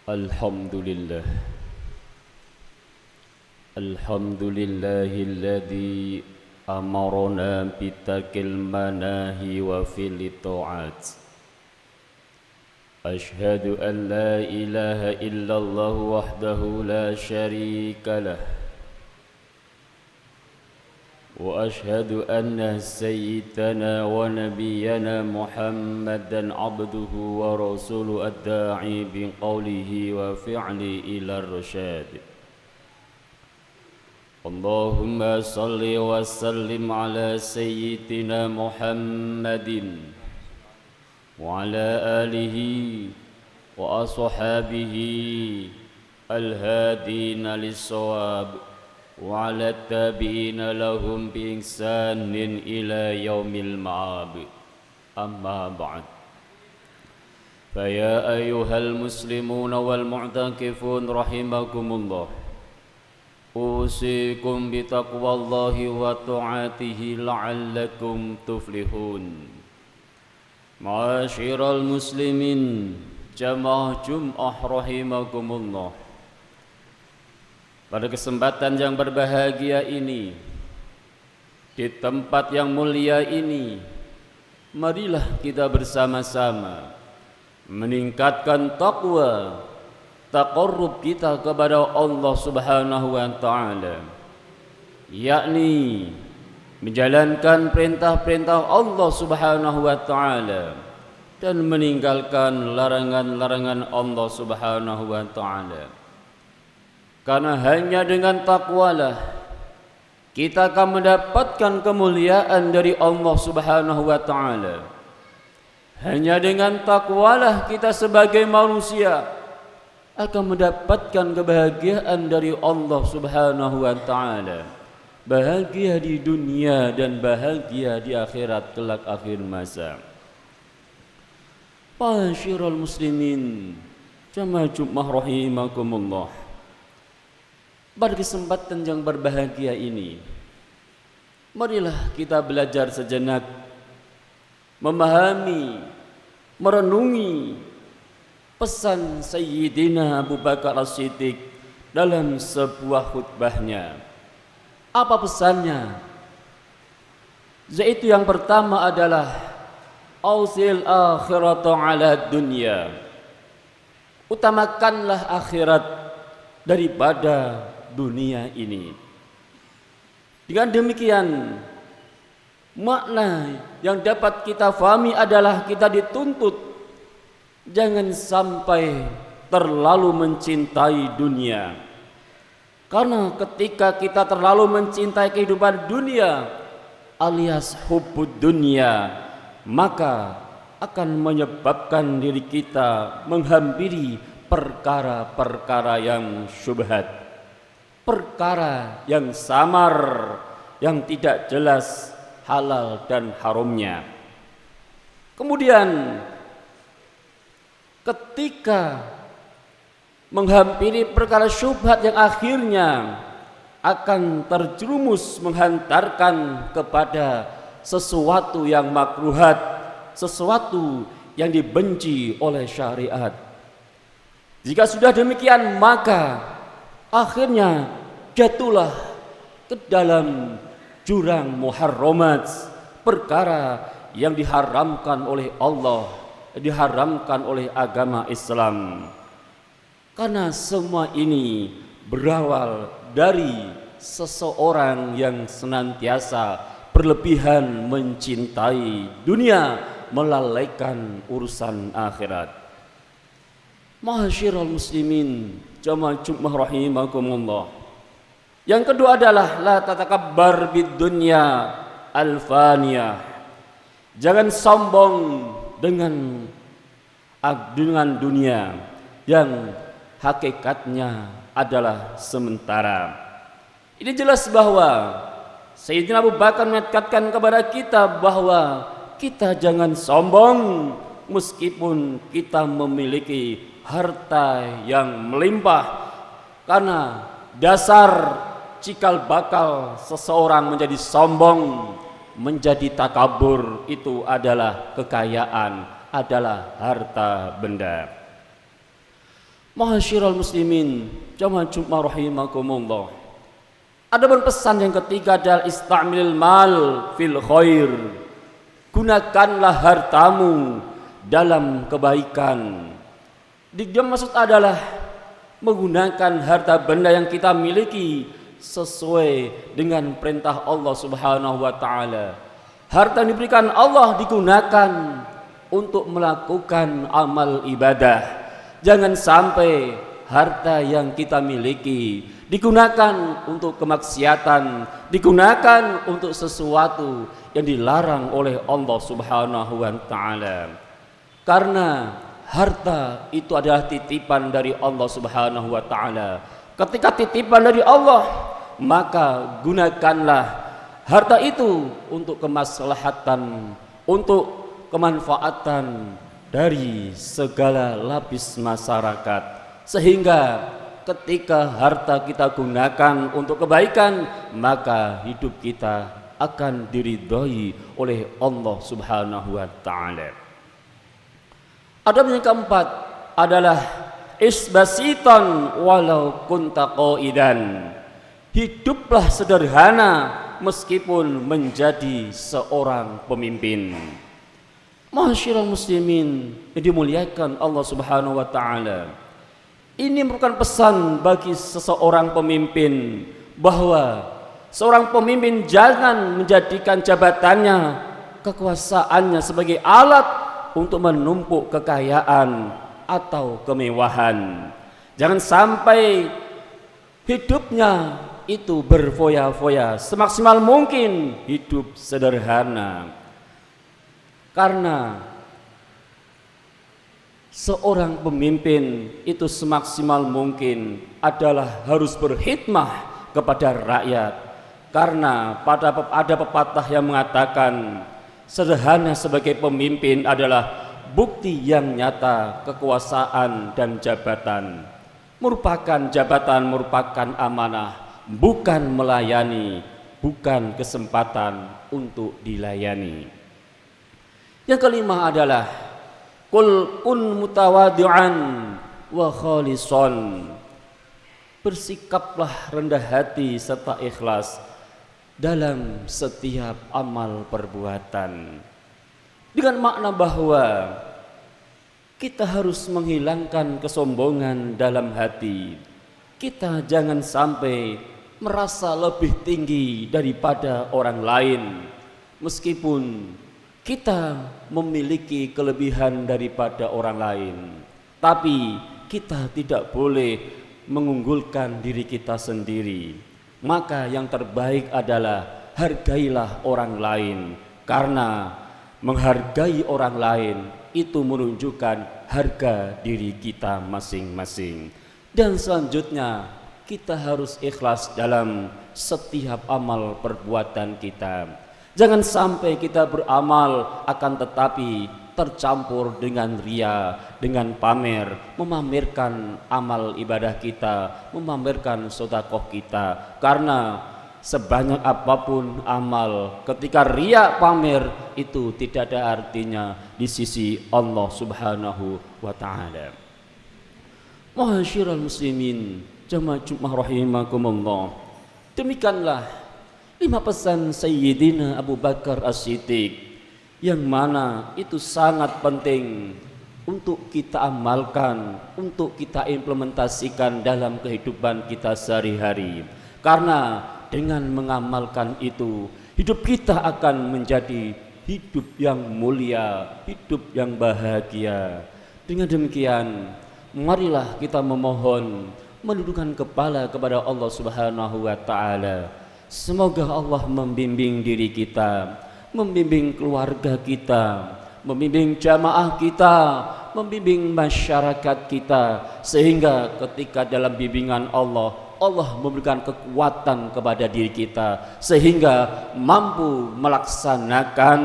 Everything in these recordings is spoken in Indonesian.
Alhamdulillah. Alhamdulillahilladzi amarna bitarkil manahi wa fil ta'at. Ashhadu an la ilaha illallah wahdahu la syarika lah. Wa ashhadu anna sayyidana wa nabiyyana Muhammadan abduhu wa rasuluhu ad-da'i biqawlihi wa fi'li ila ar-rasyad. Allahumma salli wa sallim ala sayyidina Muhammadin wa ala alihi wa ashabihi al-hadina lis-shawab wa ala tabi'ina lahum bi ihsanin ila yaumil ma'ab. Amma ba'd. Fa ya ayyuhal muslimuna wal mu'takifun rahimakumullah. Usikum bi taqwallahi wa ta'atihi la'allakum tuflihun. Ma'asyiral muslimin, jamaah Jum'ah rahimakumullah. Pada kesempatan yang berbahagia ini, di tempat yang mulia ini, marilah kita bersama-sama meningkatkan taqwa, taqarrub kita kepada Allah Subhanahu wa taala, yakni menjalankan perintah-perintah Allah Subhanahu wa taala dan meninggalkan larangan-larangan Allah Subhanahu wa taala. Karena hanya dengan takwalah kita akan mendapatkan kemuliaan dari Allah Subhanahu wa taala. Hanya dengan takwalah kita sebagai manusia akan mendapatkan kebahagiaan dari Allah Subhanahu wa taala. Bahagia di dunia dan bahagia di akhirat kelak akhir masa. Ma'asyiral muslimin, jamaah Jum'ah rahimakumullah. Pada kesempatan yang berbahagia ini, marilah kita belajar sejenak memahami, merenungi pesan Sayyidina Abu Bakar As-Siddiq dalam sebuah khutbahnya. Apa pesannya? Yaitu yang pertama adalah ausil akhirata ala dunya. Utamakanlah akhirat daripada dunia ini. Dengan demikian, makna yang dapat kita fahami adalah kita dituntut jangan sampai terlalu mencintai dunia. Karena ketika kita terlalu mencintai kehidupan dunia alias hubbud dunia, maka akan menyebabkan diri kita menghampiri perkara-perkara yang syubhat, perkara yang samar, yang tidak jelas halal dan haramnya. Kemudian ketika menghampiri perkara syubhat yang akhirnya akan terjerumus menghantarkan kepada sesuatu yang makruhat, sesuatu yang dibenci oleh syariat. Jika sudah demikian, maka akhirnya jatuhlah ke dalam jurang muharramat, perkara yang diharamkan oleh Allah, diharamkan oleh agama Islam. Karena semua ini berawal dari seseorang yang senantiasa berlebihan mencintai dunia, melalaikan urusan akhirat. Ma'asyiral muslimin, jamaah Jum'ah rahimakumullah. Yang kedua adalah la tatakabbar bid dunya al-faniyah. Jangan sombong dengan dunia yang hakikatnya adalah sementara. Ini jelas bahwa Sayyidina Abu Bakar menekankan kepada kita bahwa kita jangan sombong meskipun kita memiliki harta yang melimpah, karena dasar cikal bakal seseorang menjadi sombong, menjadi takabur itu adalah kekayaan, adalah harta benda. Ma'asyiral muslimin, jamaah Jumat rahimakumullah. Adapun pesan yang ketiga adalah istamilil mal fil khair. Gunakanlah hartamu dalam kebaikan. Yang maksud adalah menggunakan harta benda yang kita miliki sesuai dengan perintah Allah Subhanahu wa taala. Harta yang diberikan Allah digunakan untuk melakukan amal ibadah. Jangan sampai harta yang kita miliki digunakan untuk kemaksiatan, digunakan untuk sesuatu yang dilarang oleh Allah Subhanahu wa taala. Karena harta itu adalah titipan dari Allah Subhanahu wa taala. Ketika titipan dari Allah, maka gunakanlah harta itu untuk kemaslahatan, untuk kemanfaatan dari segala lapis masyarakat, sehingga ketika harta kita gunakan untuk kebaikan, maka hidup kita akan diridhoi oleh Allah Subhanahu wa taala. Adab yang keempat adalah isbasitan walau kunta qaidan. Hiduplah sederhana meskipun menjadi seorang pemimpin. Ma'asyiral muslimin yang dimuliakan Allah Subhanahu wa taala. Ini merupakan pesan bagi seseorang pemimpin bahwa seorang pemimpin jangan menjadikan jabatannya, kekuasaannya sebagai alat untuk menumpuk kekayaan atau kemewahan. Jangan sampai hidupnya itu berfoya-foya, semaksimal mungkin hidup sederhana. Karena seorang pemimpin itu semaksimal mungkin adalah harus berkhidmah kepada rakyat. Karena ada pepatah yang mengatakan sederhana sebagai pemimpin adalah bukti yang nyata kekuasaan dan jabatan. Jabatan merupakan amanah, bukan melayani, bukan kesempatan untuk dilayani. Yang kelima adalah qul kun mutawadhi'an wa khalison. Bersikaplah rendah hati serta ikhlas dalam setiap amal perbuatan. Dengan makna bahwa kita harus menghilangkan kesombongan dalam hati. Kita jangan sampai merasa lebih tinggi daripada orang lain, meskipun kita memiliki kelebihan daripada orang lain. Tapi kita tidak boleh mengunggulkan diri kita sendiri. Maka yang terbaik adalah hargailah orang lain, karena menghargai orang lain itu menunjukkan harga diri kita masing-masing. Dan selanjutnya kita harus ikhlas dalam setiap amal perbuatan kita. Jangan sampai kita beramal akan tetapi tercampur dengan ria, dengan pamer, memamerkan amal ibadah kita, memamerkan sedekah kita. Karena sebanyak apapun amal, ketika ria pamer itu tidak ada artinya di sisi Allah Subhanahu wa taala. Ma'asyiral muslimin, jamaah Jumat rahimakumullah. Demikianlah 5 pesan Sayyidina Abu Bakar As-Siddiq yang mana itu sangat penting untuk kita amalkan, untuk kita implementasikan dalam kehidupan kita sehari-hari. Karena dengan mengamalkan itu, hidup kita akan menjadi hidup yang mulia, hidup yang bahagia. Dengan demikian, marilah kita memohon, menundukkan kepala kepada Allah Subhanahu wa taala. Semoga Allah membimbing diri kita, membimbing keluarga kita, membimbing jamaah kita, membimbing masyarakat kita, sehingga ketika dalam bimbingan Allah, Allah memberikan kekuatan kepada diri kita, sehingga mampu melaksanakan,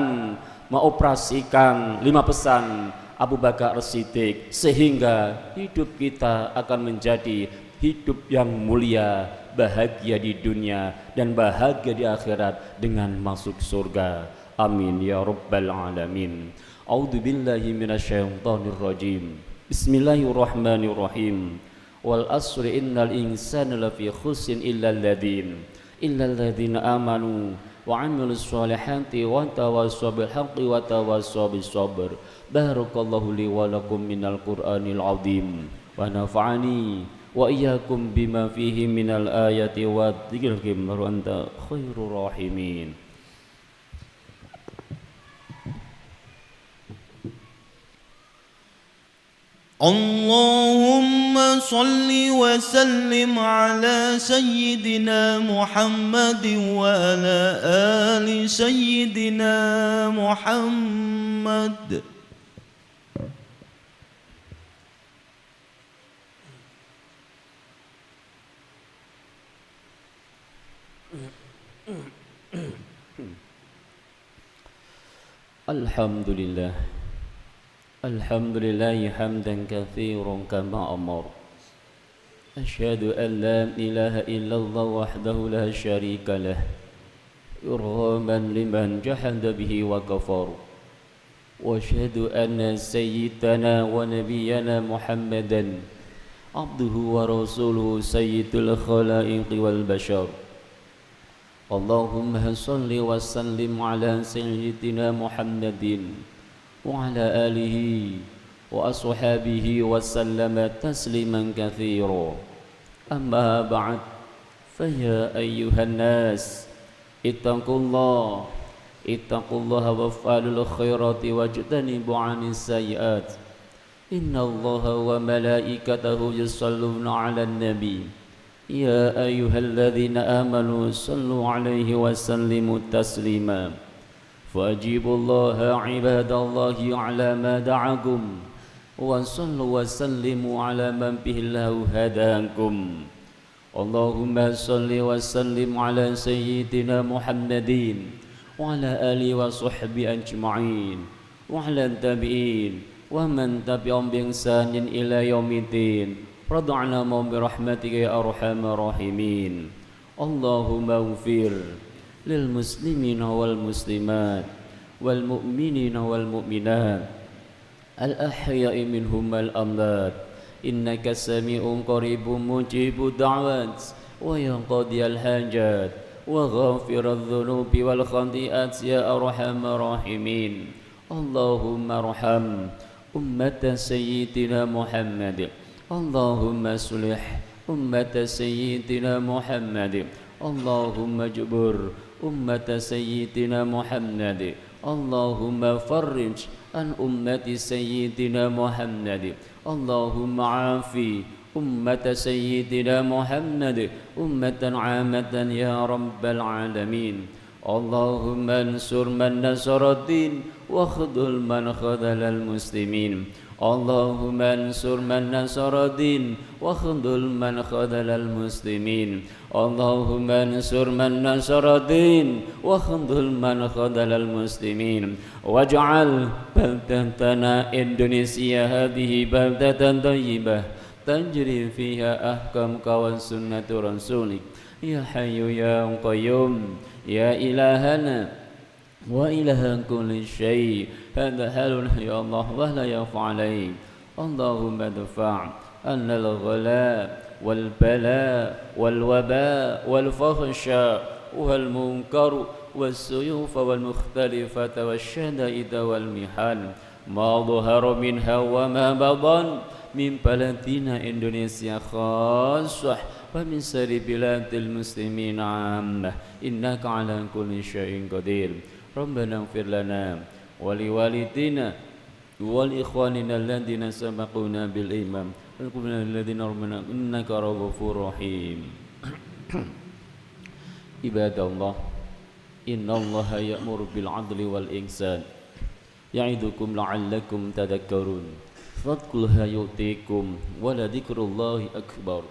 mengoperasikan 5 pesan Abu Bakar As-Siddiq, sehingga hidup kita akan menjadi hidup yang mulia, bahagia di dunia dan bahagia di akhirat dengan masuk surga. Amin ya rabbal alamin. A'udzu billahi minasyaitonir rajim. Bismillahirrahmanirrahim. Wal asri innal insana lafi khusrin illal ladzina amanu wa 'amilus solihati wa tawassaw bil haqqi wa tawassaw bis sabr. Barakallahu li wa lakum minal Qur'anil azim wa nafa'ani wa iyyakum bima fihi minal ayati wa dzikril hakim wa anta khairur rahimin. اللهم صل وسلم على سيدنا محمد وعلى آل سيدنا محمد. Alhamdulillah. Alhamdulillahi hamdan katsiran kama amar. Asyhadu an la ilaha illallah wahdahu la syarika lah. Irhaman liman jahada bihi wa kafar. Wa asyhadu anna sayyidana wa nabiyyana Muhammadan abduhu wa rasuluhu sayyidul khalaiqi wal bashar. Allahumma salli wa sallim ala sayyidina Muhammadin wa ala alihi wa ashabihi wa sallama tasliman katsira. Amma ba'd, fa ya ayyuhan nas ittaqullaha wa fa'alul khairati wajtanibu 'anis sayyi'at. Innallaha wa malaikatahu yusalluna 'alan nabi. Ya ayyuhalladzina amanu sallu 'alaihi wa sallimu taslima. فأجيبوا الله عباد الله على ما دعاكم وصلوا وسلموا على من به الله هداكم. اللهم صل وسلم على سيدنا محمد وعلى آله وصحبه أجمعين وعلى التابعين ومن تبعهم بإحسان إلى يوم الدين. رض عنهم برحمتك يا أرحم الراحمين. اللهم اغفر للمسلمين والمسلمات والمؤمنين والمؤمنات الأحياء منهم والأموات إنك سميع قريب مجيب الدعوات ويقضي الحاجات وغافر الذنوب والخطيئات يا أرحم الراحمين. اللهم ارحم أمة سيدنا محمد. اللهم اصلح أمة سيدنا محمد. اللهم اجبر أمة سيدنا محمد. اللهم فرج عن أمة سيدنا محمد. اللهم عافي أمة سيدنا محمد أمة عامة يا رب العالمين. اللهم انصر من نصر الدين واخذل من خذل المسلمين. اللهم انصر من نصر الدين واخذل من خذل المسلمين. اللهم انصر من نصر الدين واخذل من خذل المسلمين. واجعل بلدتنا إندونيسيا هذه بلدة طيبة تجري فيها أحكامك وسنة رسولك يا حي يا قيوم يا إلهنا وإله كل شيء. هذا حالنا يا الله ولا يخفى عليك. اللهم ادفع عنا الغلاء والبلاء والوباء والفحشاء والمنكر والسيوف والمختلفة والشدائد والمحن ما ظهر منها وما بطن من بلدنا إندونيسيا خاصة ومن سائر بلاد المسلمين عامة إنك على كل شيء قدير. ربنا اغفر لنا ولوالدينا ولإخواننا الذين سبقونا بالإيمان والقبلنا الذين ربنا إنك غفور رحيم. عباد الله إن الله يأمر بالعدل والإحسان يعظكم لعلكم تذكرون. فاذكروها يؤتكم ولذكر الله أكبر.